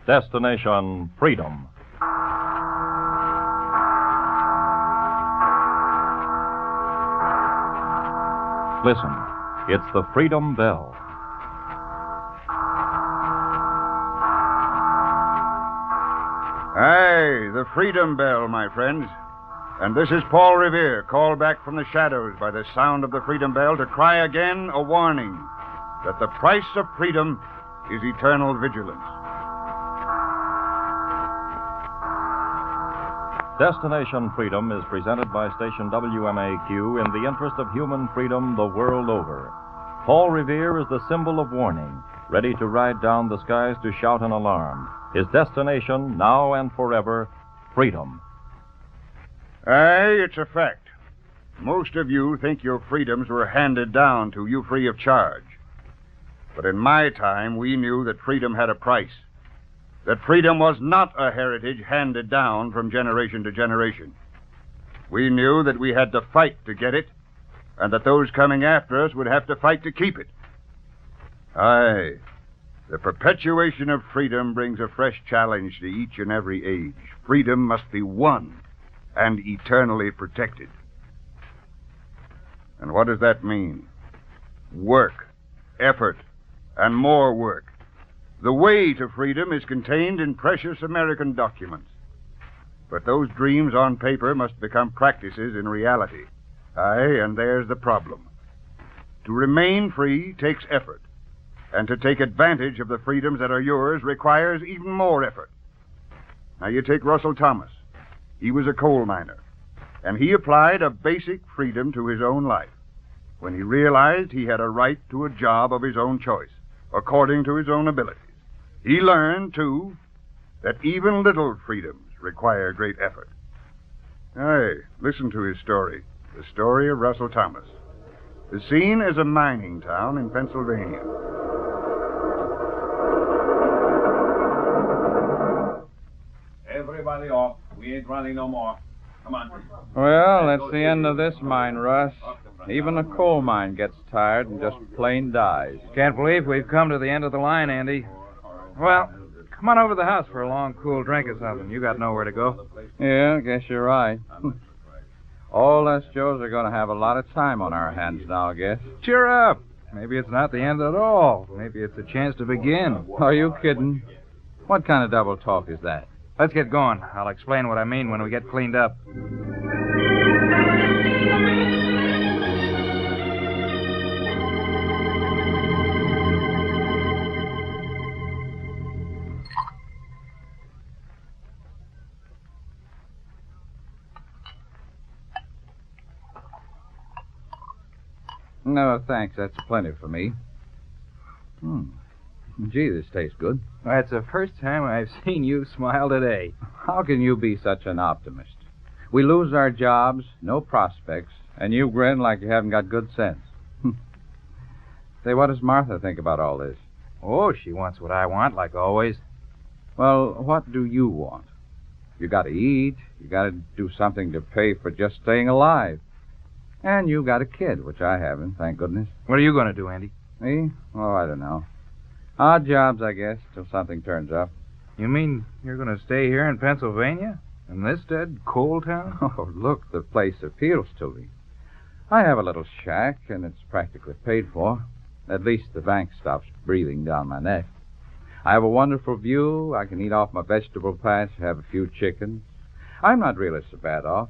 Destination Freedom. Listen, it's the Freedom Bell. Aye, the Freedom Bell, my friends. And this is Paul Revere, called back from the shadows by the sound of the Freedom Bell to cry again a warning that the price of freedom is eternal vigilance. Destination Freedom is presented by station WMAQ in the interest of human freedom the world over. Paul Revere is the symbol of warning, ready to ride down the skies to shout an alarm. His destination, now and forever, freedom. Aye, it's a fact. Most of you think your freedoms were handed down to you free of charge. But in my time, we knew that freedom had a price. That freedom was not a heritage handed down from generation to generation. We knew that we had to fight to get it, and that those coming after us would have to fight to keep it. Aye, the perpetuation of freedom brings a fresh challenge to each and every age. Freedom must be won and eternally protected. And what does that mean? Work, effort, and more work. The way to freedom is contained in precious American documents. But those dreams on paper must become practices in reality. Aye, and there's the problem. To remain free takes effort. And to take advantage of the freedoms that are yours requires even more effort. Now, you take Russell Thomas. He was a coal miner, and he applied a basic freedom to his own life when he realized he had a right to a job of his own choice, according to his own abilities. He learned, too, that even little freedoms require great effort. Aye, listen to his story, the story of Russell Thomas. The scene is a mining town in Pennsylvania. Everybody off. We ain't running no more. Come on. Well, that's the end of this mine, Russ. Even a coal mine gets tired and just plain dies. Can't believe we've come to the end of the line, Andy. Well, come on over to the house for a long, cool drink or something. You got nowhere to go. Yeah, I guess you're right. All us Joes are going to have a lot of time on our hands now, I guess. Cheer up. Maybe it's not the end at all. Maybe it's a chance to begin. Are you kidding? What kind of double talk is that? Let's get going. I'll explain what I mean when we get cleaned up. No, thanks. That's plenty for me. Gee, this tastes good. That's the first time I've seen you smile today. How can you be such an optimist? We lose our jobs, no prospects, and you grin like you haven't got good sense. Say, what does Martha think about all this? Oh, she wants what I want, like always. Well, what do you want? You got to eat. You got to do something to pay for just staying alive. And you got a kid, which I haven't, thank goodness. What are you going to do, Andy? Me? Oh, I don't know. Odd jobs, I guess, till something turns up. You mean you're going to stay here in Pennsylvania? In this dead coal town? Oh, look, the place appeals to me. I have a little shack, and it's practically paid for. At least the bank stops breathing down my neck. I have a wonderful view. I can eat off my vegetable patch, have a few chickens. I'm not really so bad off.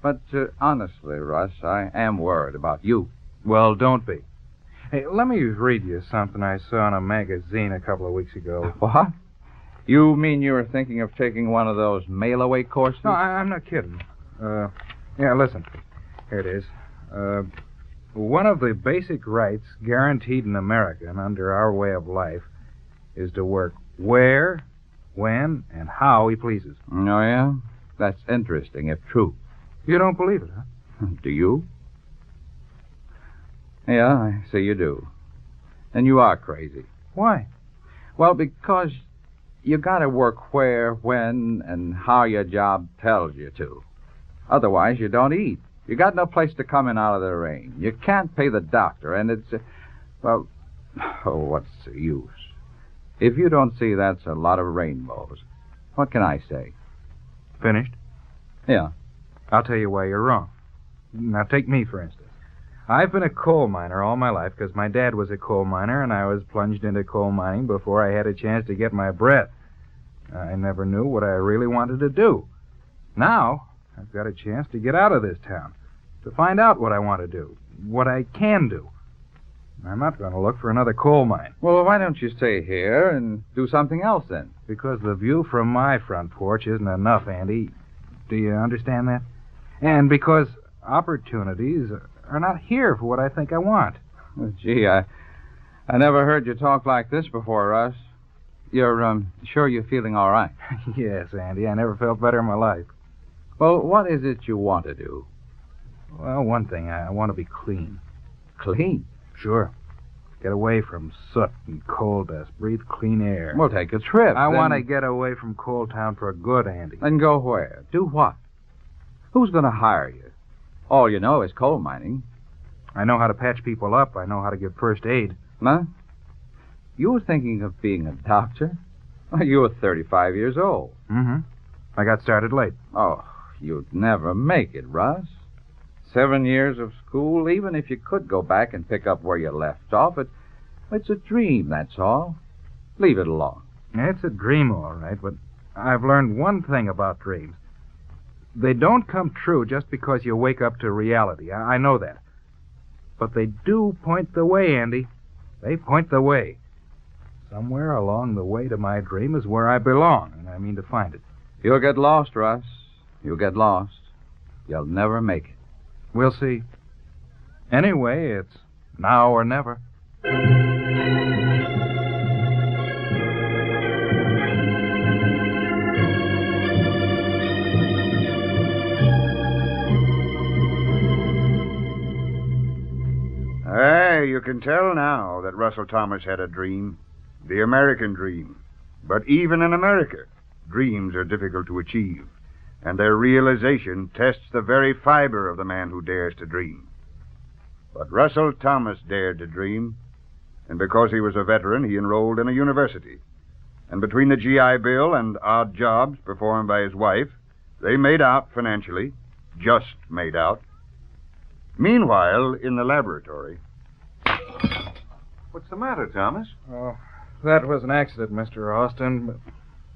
But honestly, Russ, I am worried about you. Well, don't be. Hey, let me read you something I saw in a magazine a couple of weeks ago. What? You mean you were thinking of taking one of those mail-away courses? No, I'm not kidding. Yeah, listen. Here it is. One of the basic rights guaranteed in America and under our way of life is to work where, when, and how he pleases. Oh, yeah? That's interesting, if true. You don't believe it, huh? Do you? Yeah, I see you do. And you are crazy. Why? Well, because you gotta work where, when, and how your job tells you to. Otherwise, you don't eat. You got no place to come in out of the rain. You can't pay the doctor, and it's... well, oh, what's the use? If you don't see that's a lot of rainbows, what can I say? Finished? Yeah. I'll tell you why you're wrong. Now, take me, for instance. I've been a coal miner all my life because my dad was a coal miner, and I was plunged into coal mining before I had a chance to get my breath. I never knew what I really wanted to do. Now, I've got a chance to get out of this town, to find out what I want to do, what I can do. I'm not going to look for another coal mine. Well, why don't you stay here and do something else then? Because the view from my front porch isn't enough, Andy. Do you understand that? And because opportunities are not here for what I think I want. Oh, gee, I never heard you talk like this before, Russ. You're, sure you're feeling all right? Yes, Andy. I never felt better in my life. Well, what is it you want to do? Well, one thing, I want to be clean. Clean? Sure. Get away from soot and coal dust. Breathe clean air. Well, take a trip. I want to get away from Coal Town for good, Andy. And go where? Do what? Who's going to hire you? All you know is coal mining. I know how to patch people up. I know how to give first aid. Huh? You were thinking of being a doctor? Well, you were 35 years old. Mm-hmm. I got started late. Oh, you'd never make it, Russ. 7 years of school, even if you could go back and pick up where you left off, it's a dream, that's all. Leave it alone. It's a dream, all right, but I've learned one thing about dreams. They don't come true just because you wake up to reality. I know that. But they do point the way, Andy. They point the way. Somewhere along the way to my dream is where I belong, and I mean to find it. You'll get lost, Russ. You'll get lost. You'll never make it. We'll see. Anyway, it's now or never. Hey, you can tell now that Russell Thomas had a dream. The American dream. But even in America, dreams are difficult to achieve, and their realization tests the very fiber of the man who dares to dream. But Russell Thomas dared to dream, and because he was a veteran, he enrolled in a university. And between the GI Bill and odd jobs performed by his wife, they made out financially, just made out. Meanwhile, in the laboratory... What's the matter, Thomas? Oh, that was an accident, Mr. Austin,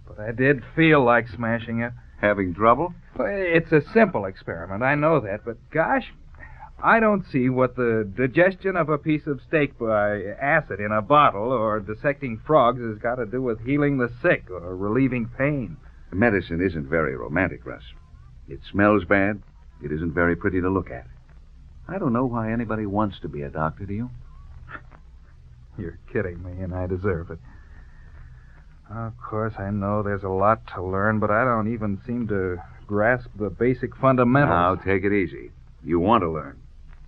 but I did feel like smashing it. Having trouble? Well, it's a simple experiment, I know that, but gosh, I don't see what the digestion of a piece of steak by acid in a bottle or dissecting frogs has got to do with healing the sick or relieving pain. Medicine isn't very romantic, Russ. It smells bad. It isn't very pretty to look at. I don't know why anybody wants to be a doctor, do you? You're kidding me, and I deserve it. Of course, I know there's a lot to learn, but I don't even seem to grasp the basic fundamentals. Now, take it easy. You want to learn.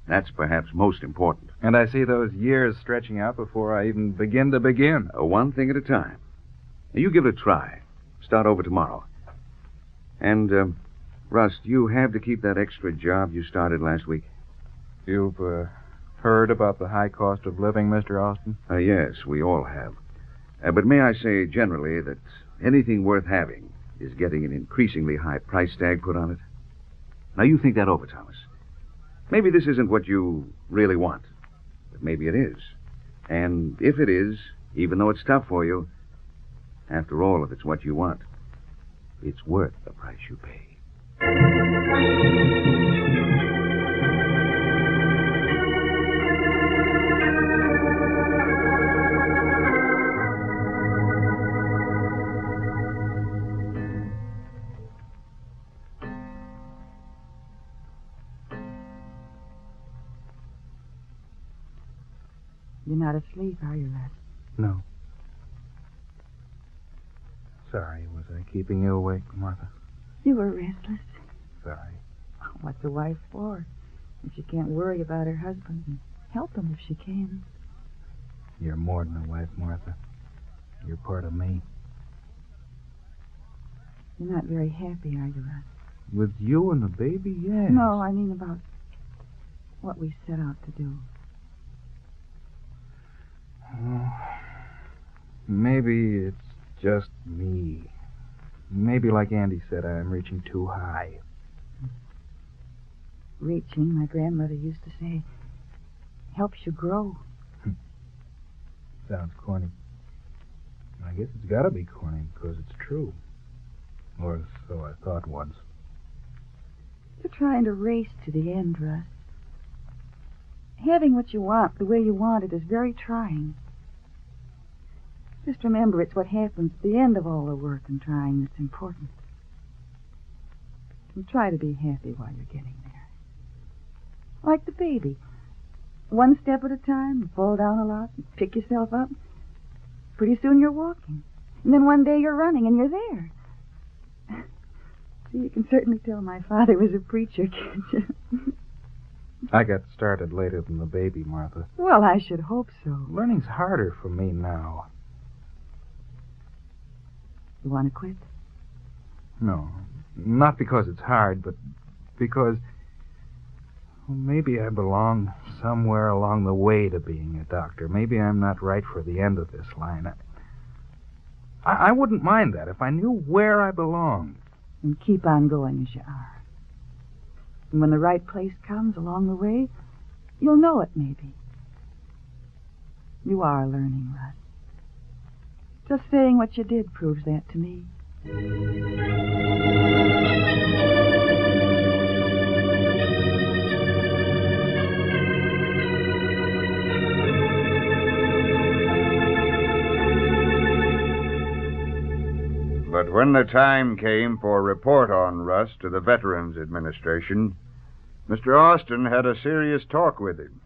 That's perhaps most important. And I see those years stretching out before I even begin to begin. One thing at a time. Now, you give it a try. Start over tomorrow. And, Russ, do you have to keep that extra job you started last week? You've heard about the high cost of living, Mr. Austin? Yes, we all have. But may I say generally that anything worth having is getting an increasingly high price tag put on it? Now, you think that over, Thomas. Maybe this isn't what you really want, but maybe it is. And if it is, even though it's tough for you, after all, if it's what you want, it's worth the price you pay. You're not asleep, are you, Russ? No. Sorry, was I keeping you awake, Martha? You were restless. Sorry. What's a wife for? If she can't worry about her husband and help him if she can. You're more than a wife, Martha. You're part of me. You're not very happy, are you, Russ? With you and the baby, yes. No, I mean about what we set out to do. Oh, Maybe it's just me. Maybe, like Andy said, I'm reaching too high. Reaching, my grandmother used to say, helps you grow. Sounds corny. I guess it's got to be corny because it's true. Or so I thought once. You're trying to race to the end, Russ. Having what you want the way you want it is very trying. Just remember it's what happens at the end of all the work and trying that's important. And try to be happy while you're getting there. Like the baby. One step at a time, you fall down a lot, and pick yourself up. Pretty soon you're walking. And then one day you're running and you're there. So you can certainly tell my father was a preacher, can't you? I got started later than the baby, Martha. Well, I should hope so. Learning's harder for me now. You want to quit? No. Not because it's hard, but because maybe I belong somewhere along the way to being a doctor. Maybe I'm not right for the end of this line. I wouldn't mind that if I knew where I belonged. And keep on going as you are. And when the right place comes along the way, you'll know it, maybe. You are learning, Russ. Just saying what you did proves that to me. But when the time came for a report on Russ to the Veterans Administration, Mr. Austin had a serious talk with him.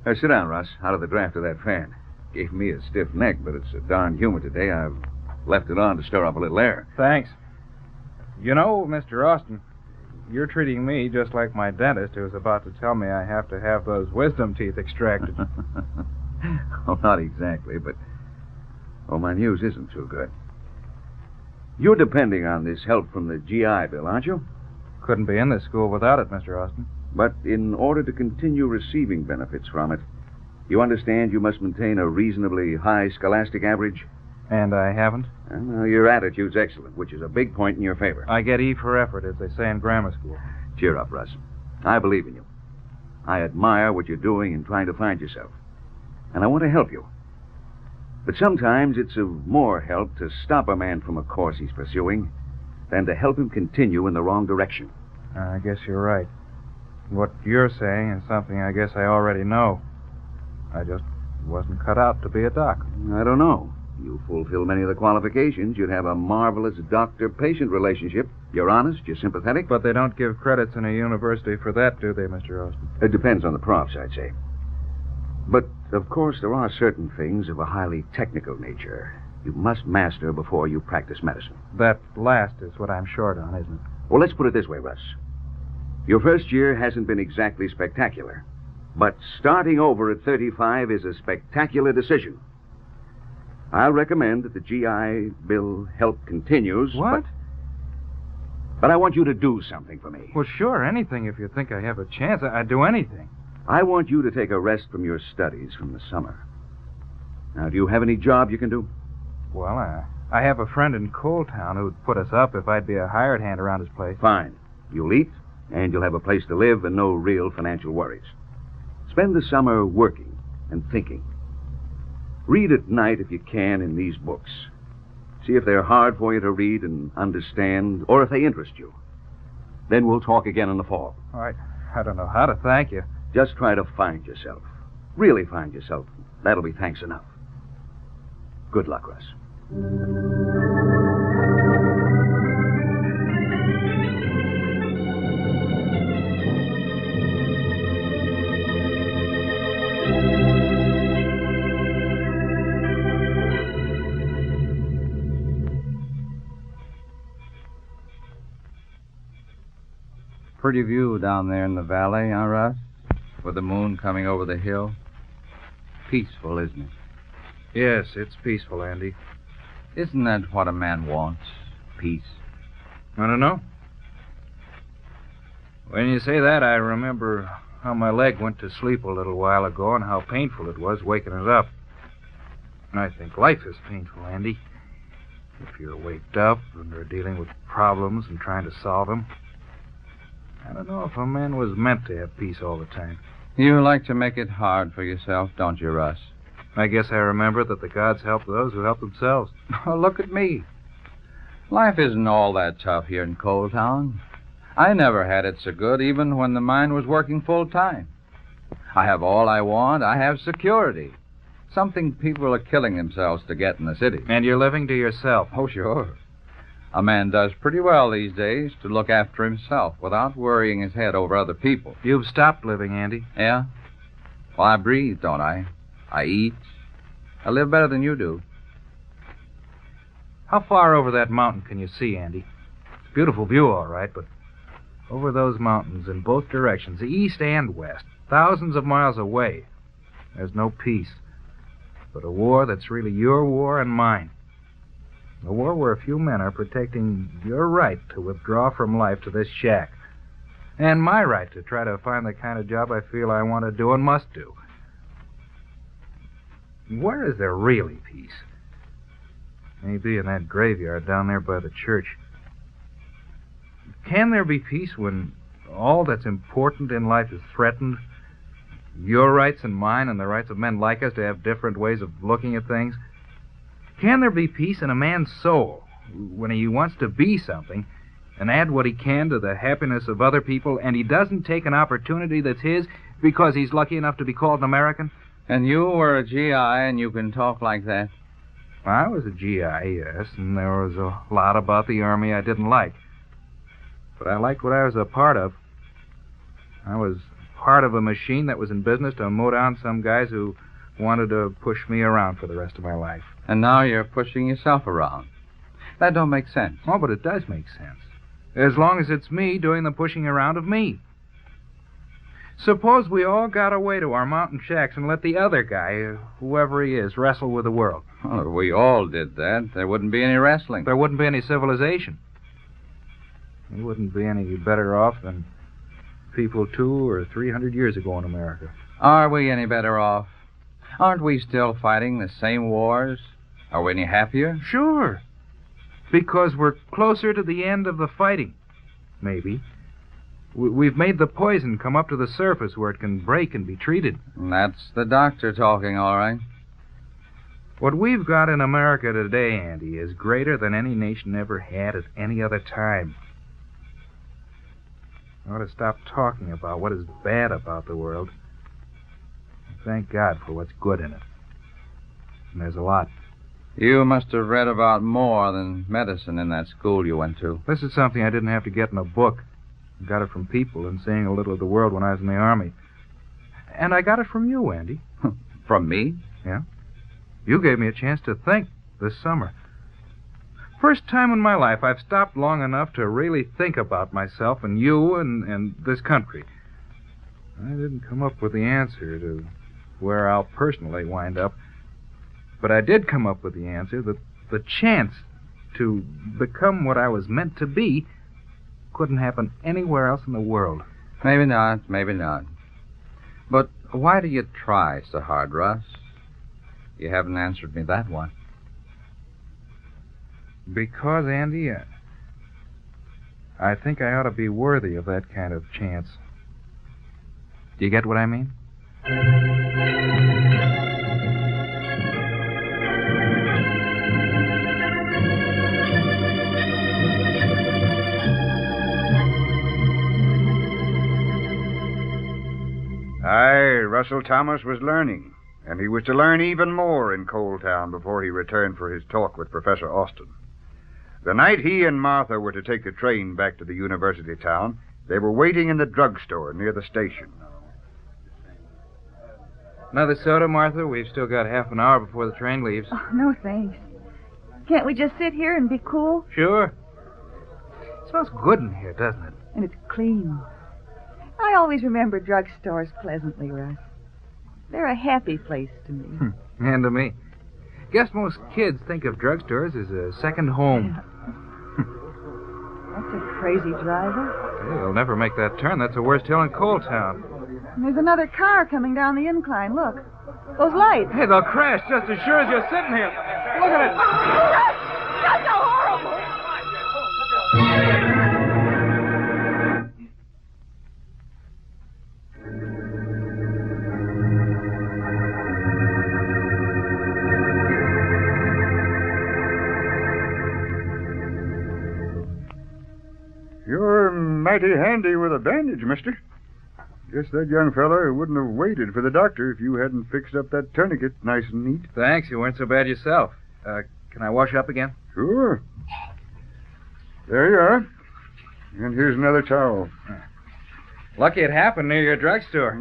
Sit down, Russ. Out of the draft of that fan. Gave me a stiff neck, but it's a darn humid today. I've left it on to stir up a little air. Thanks. You know, Mr. Austin, you're treating me just like my dentist who was about to tell me I have to have those wisdom teeth extracted. Oh, not exactly, but... Oh, my news isn't too good. You're depending on this help from the GI Bill, aren't you? Couldn't be in this school without it, Mr. Austin. But in order to continue receiving benefits from it, you understand you must maintain a reasonably high scholastic average? And I haven't? Well, your attitude's excellent, which is a big point in your favor. I get E for effort, as they say in grammar school. Cheer up, Russ. I believe in you. I admire what you're doing in trying to find yourself. And I want to help you. But sometimes it's of more help to stop a man from a course he's pursuing than to help him continue in the wrong direction. I guess you're right. What you're saying is something I guess I already know. I just wasn't cut out to be a doc. I don't know. You fulfill many of the qualifications. You'd have a marvelous doctor-patient relationship. You're honest, you're sympathetic. But they don't give credits in a university for that, do they, Mr. Austin? It depends on the profs, I'd say. But, of course, there are certain things of a highly technical nature you must master before you practice medicine. That last is what I'm short on, isn't it? Well, let's put it this way, Russ. Your first year hasn't been exactly spectacular. But starting over at 35 is a spectacular decision. I'll recommend that the GI Bill help continues. What? But I want you to do something for me. Well, sure, anything if you think I have a chance. I'd do anything. I want you to take a rest from your studies from the summer. Now, do you have any job you can do? Well, I have a friend in Coal Town who'd put us up if I'd be a hired hand around his place. Fine. You'll eat, and you'll have a place to live and no real financial worries. Spend the summer working and thinking. Read at night if you can in these books. See if they're hard for you to read and understand, or if they interest you. Then we'll talk again in the fall. All right. I don't know how to thank you. Just try to find yourself. Really find yourself. That'll be thanks enough. Good luck, Russ. Pretty view down there in the valley, huh, Russ? With the moon coming over the hill. Peaceful, isn't it? Yes, it's peaceful, Andy. Isn't that what a man wants? Peace. I don't know. When you say that, I remember how my leg went to sleep a little while ago and how painful it was waking it up. I think life is painful, Andy. If you're waked up and are dealing with problems and trying to solve them. I don't know if a man was meant to have peace all the time. You like to make it hard for yourself, don't you, Russ? I guess I remember that the gods help those who help themselves. Oh, look at me. Life isn't all that tough here in Coal Town. I never had it so good, even when the mine was working full time. I have all I want. I have security. Something people are killing themselves to get in the city. And you're living to yourself. Oh, sure. A man does pretty well these days to look after himself without worrying his head over other people. You've stopped living, Andy. Yeah? Well, I breathe, don't I? I eat. I live better than you do. How far over that mountain can you see, Andy? It's a beautiful view, all right, but over those mountains in both directions, the east and west, thousands of miles away, there's no peace, but a war that's really your war and mine. A war where a few men are protecting your right to withdraw from life to this shack, and my right to try to find the kind of job I feel I want to do and must do. Where is there really peace? Maybe in that graveyard down there by the church. Can there be peace when all that's important in life is threatened? Your rights and mine and the rights of men like us to have different ways of looking at things? Can there be peace in a man's soul when he wants to be something and add what he can to the happiness of other people, and he doesn't take an opportunity that's his because he's lucky enough to be called an American? And you were a GI and you can talk like that? I was a GI, yes, and there was a lot about the Army I didn't like. But I liked what I was a part of. I was part of a machine that was in business to mow down some guys who wanted to push me around for the rest of my life. And now you're pushing yourself around. That don't make sense. Oh, but it does make sense. As long as it's me doing the pushing around of me. Suppose we all got away to our mountain shacks and let the other guy, whoever he is, wrestle with the world. Well, if we all did that, there wouldn't be any wrestling. There wouldn't be any civilization. We wouldn't be any better off than people 200 or 300 years ago in America. Are we any better off? Aren't we still fighting the same wars? Are we any happier? Sure. Because we're closer to the end of the fighting. Maybe. We've made the poison come up to the surface where it can break and be treated. And that's the doctor talking, all right. What we've got in America today, Andy, is greater than any nation ever had at any other time. I ought to stop talking about what is bad about the world. Thank God for what's good in it. And there's a lot. You must have read about more than medicine in that school you went to. This is something I didn't have to get in a book. I got it from people and seeing a little of the world when I was in the Army. And I got it from you, Andy. From me? Yeah. You gave me a chance to think this summer. First time in my life I've stopped long enough to really think about myself and you and this country. I didn't come up with the answer to where I'll personally wind up, but I did come up with the answer that the chance to become what I was meant to be couldn't happen anywhere else in the world. Maybe not, maybe not. But why do you try so hard, Russ? You haven't answered me that one. Because, Andy, I think I ought to be worthy of that kind of chance. Do you get what I mean? Aye, Russell Thomas was learning, and he was to learn even more in Coal Town before he returned for his talk with Professor Austin. The night he and Martha were to take the train back to the university town, they were waiting in the drugstore near the station. Another soda, Martha? We've still got half an hour before the train leaves. Oh, no thanks. Can't we just sit here and be cool? Sure. It smells good in here, doesn't it? And it's clean. I always remember drugstores pleasantly, Russ. They're a happy place to me. And to me. Guess most kids think of drugstores as a second home. That's a crazy driver. Hey, he'll never make that turn. That's the worst hill in Coal Town. And there's another car coming down the incline. Look. Those lights. Hey, they'll crash just as sure as you're sitting here. Look at it. That's so horrible. You're mighty handy with a bandage, mister. Guess that young fella wouldn't have waited for the doctor if you hadn't fixed up that tourniquet nice and neat. Thanks, you weren't so bad yourself. Can I wash up again? Sure. There you are. And here's another towel. Lucky it happened near your drugstore.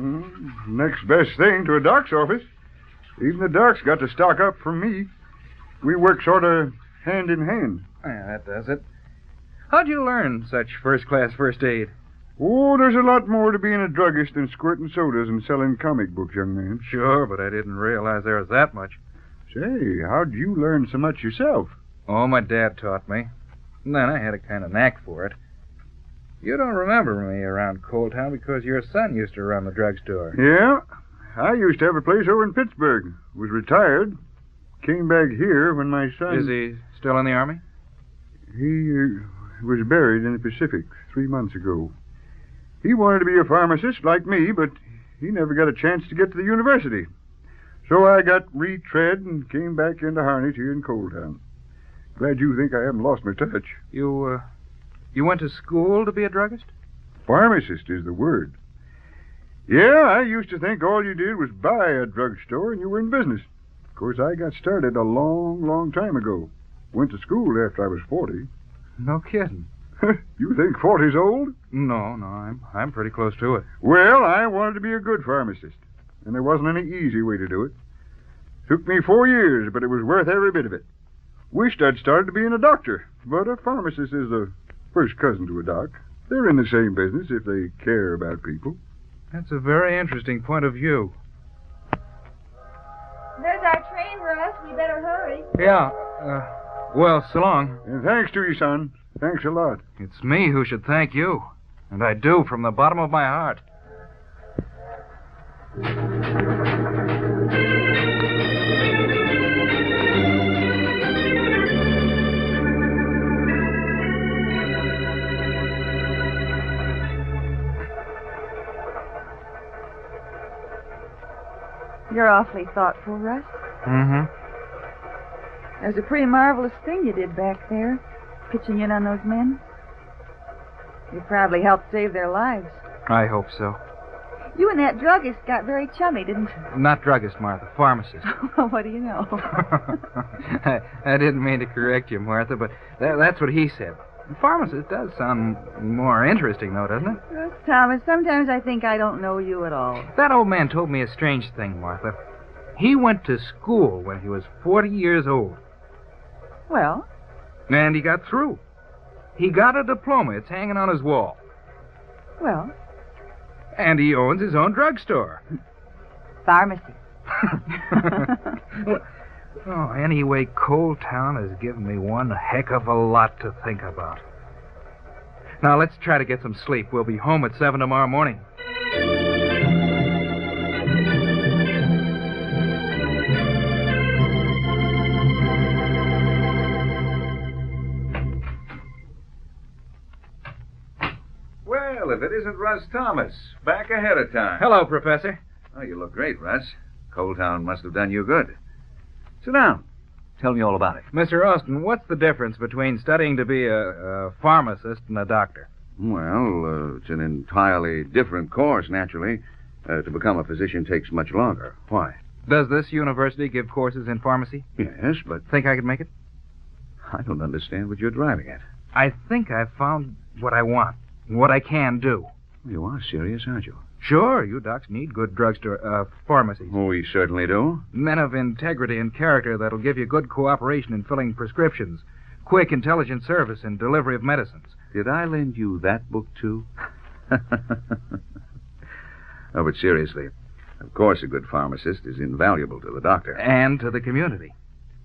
Next best thing to a doc's office. Even the doc's got to stock up for me. We work sort of hand in hand. Yeah, that does it. How'd you learn such first-class first aid? Oh, there's a lot more to being a druggist than squirting sodas and selling comic books, young man. Sure, but I didn't realize there was that much. Say, how'd you learn so much yourself? Oh, my dad taught me. And then I had a kind of knack for it. You don't remember me around Coal Town because your son used to run the drugstore. Yeah, I used to have a place over in Pittsburgh. Was retired. Came back here when my son... Is he still in the Army? He was buried in the Pacific 3 months ago. He wanted to be a pharmacist like me, but he never got a chance to get to the university. So I got retread and came back into harness here in Coal Town. Glad you think I haven't lost my touch. You went to school to be a druggist? Pharmacist is the word. Yeah, I used to think all you did was buy a drugstore and you were in business. Of course, I got started a long, long time ago. Went to school after I was 40. No kidding. You think 40's old? No, I'm pretty close to it. Well, I wanted to be a good pharmacist, and there wasn't any easy way to do it. Took me 4 years, but it was worth every bit of it. Wished I'd started being a doctor, but a pharmacist is a first cousin to a doc. They're in the same business if they care about people. That's a very interesting point of view. There's our train, Russ. We better hurry. Yeah, well, so long. And thanks to you, son. Thanks a lot. It's me who should thank you. And I do from the bottom of my heart. You're awfully thoughtful, Russ. Mm-hmm. There's a pretty marvelous thing you did back there, pitching in on those men. You probably helped save their lives. I hope so. You and that druggist got very chummy, didn't you? Not druggist, Martha. Pharmacist. Well, what do you know? I didn't mean to correct you, Martha, but that's what he said. Pharmacist does sound more interesting, though, doesn't it? Thomas, sometimes I think I don't know you at all. That old man told me a strange thing, Martha. He went to school when he was 40 years old. Well? And he got through. He got a diploma. It's hanging on his wall. Well? And he owns his own drugstore. Pharmacy. Oh, anyway, Coal Town has given me one heck of a lot to think about. Now, let's try to get some sleep. We'll be home at 7 tomorrow morning. Well, if it isn't Russ Thomas, back ahead of time. Hello, Professor. Oh, you look great, Russ. Coal Town must have done you good. Sit down. Tell me all about it. Mr. Austin, what's the difference between studying to be a pharmacist and a doctor? Well, it's an entirely different course, naturally. To become a physician takes much longer. Why? Does this university give courses in pharmacy? Yes, but Think I could make it? I don't understand what you're driving at. I think I've found what I want, what I can do. You are serious, aren't you? Sure, you docs need good drugstore, pharmacies. Oh, we certainly do. Men of integrity and character that'll give you good cooperation in filling prescriptions, quick, intelligent service in delivery of medicines. Did I lend you that book, too? Oh, but seriously, of course a good pharmacist is invaluable to the doctor. And to the community.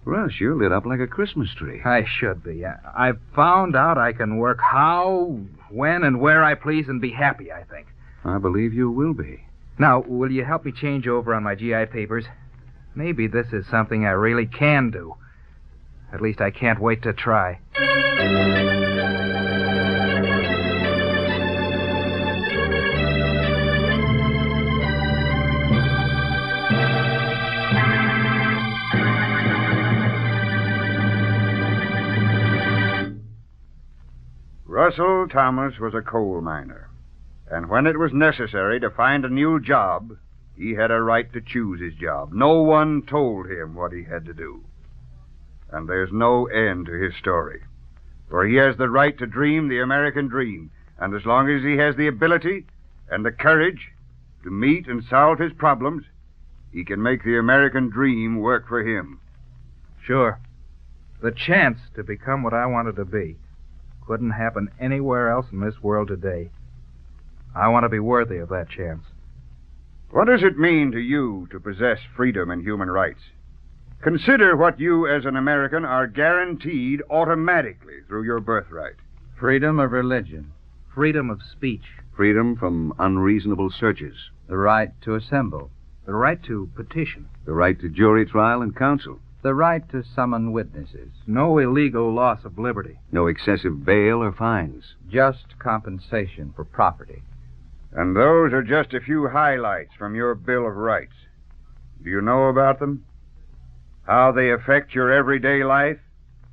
Russ, you're lit up like a Christmas tree. I should be. I've found out I can work how, when, and where I please and be happy, I think. I believe you will be. Now, will you help me change over on my GI papers? Maybe this is something I really can do. At least I can't wait to try. Russell Thomas was a coal miner, and when it was necessary to find a new job, he had a right to choose his job. No one told him what he had to do. And there's no end to his story, for he has the right to dream the American dream, and as long as he has the ability and the courage to meet and solve his problems, he can make the American dream work for him. Sure. The chance to become what I wanted to be couldn't happen anywhere else in this world today. I want to be worthy of that chance. What does it mean to you to possess freedom and human rights? Consider what you as an American are guaranteed automatically through your birthright. Freedom of religion. Freedom of speech. Freedom from unreasonable searches. The right to assemble. The right to petition. The right to jury trial and counsel. The right to summon witnesses. No illegal loss of liberty. No excessive bail or fines. Just compensation for property. And those are just a few highlights from your Bill of Rights. Do you know about them? How they affect your everyday life?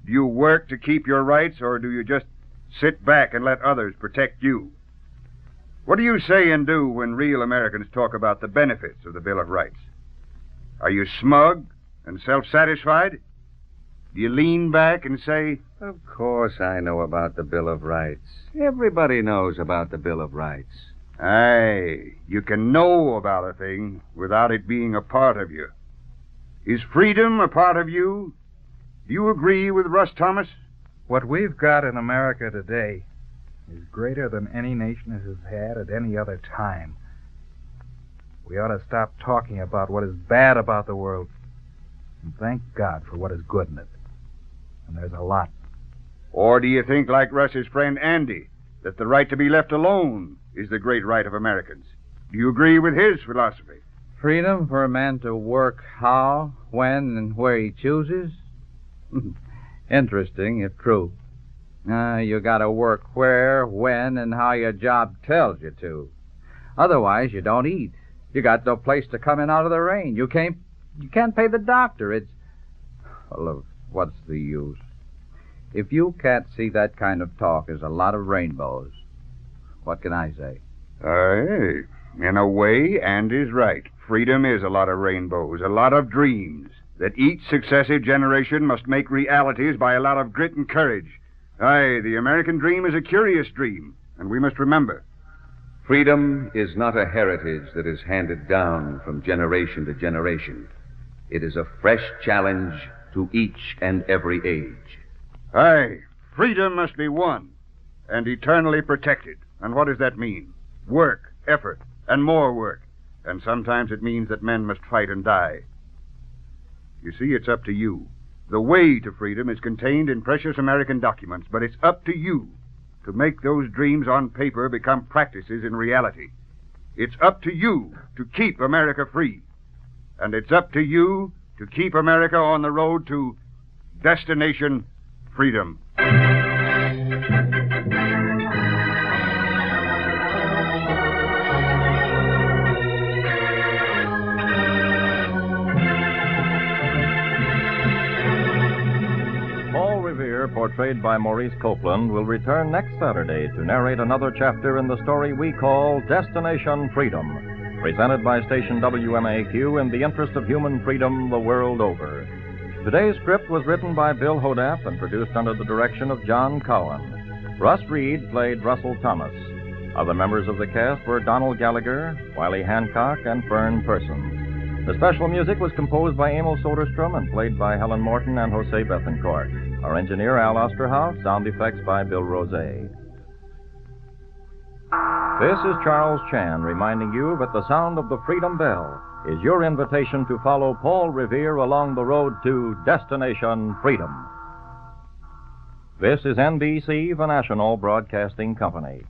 Do you work to keep your rights, or do you just sit back and let others protect you? What do you say and do when real Americans talk about the benefits of the Bill of Rights? Are you smug and self-satisfied? Do you lean back and say, Of course I know about the Bill of Rights. Everybody knows about the Bill of Rights. aye, you can know about a thing without it being a part of you. Is freedom a part of you? Do you agree with Russ Thomas? What we've got in America today is greater than any nation has had at any other time. We ought to stop talking about what is bad about the world and thank God for what is good in it. And there's a lot. Or do you think, like Russ's friend Andy, that the right to be left alone is the great right of Americans? Do you agree with his philosophy? Freedom for a man to work how, when, and where he chooses? Interesting, if true. You gotta work where, when, and how your job tells you to. Otherwise, you don't eat. You got no place to come in out of the rain. You can't pay the doctor. It's... Well, look, what's the use? If you can't see that kind of talk as a lot of rainbows, what can I say? Aye, in a way, Andy's right. Freedom is a lot of rainbows, a lot of dreams that each successive generation must make realities by a lot of grit and courage. Aye, the American dream is a curious dream, and we must remember. Freedom is not a heritage that is handed down from generation to generation. It is a fresh challenge to each and every age. Aye, freedom must be won and eternally protected. And what does that mean? Work, effort, and more work. And sometimes it means that men must fight and die. You see, it's up to you. The way to freedom is contained in precious American documents, but it's up to you to make those dreams on paper become practices in reality. It's up to you to keep America free. And it's up to you to keep America on the road to destination freedom. Paul Revere, portrayed by Maurice Copeland, will return next Saturday to narrate another chapter in the story we call Destination Freedom, presented by station WMAQ in the interest of human freedom the world over. Today's script was written by Bill Hodap and produced under the direction of John Cowan. Russ Reed played Russell Thomas. Other members of the cast were Donald Gallagher, Wiley Hancock, and Fern Persons. The special music was composed by Emil Soderstrom and played by Helen Morton and Jose Bethencourt. Our engineer, Al Osterhoff, sound effects by Bill Rose. This is Charles Chan reminding you that the sound of the Freedom Bell is your invitation to follow Paul Revere along the road to Destination Freedom. This is NBC, the National Broadcasting Company.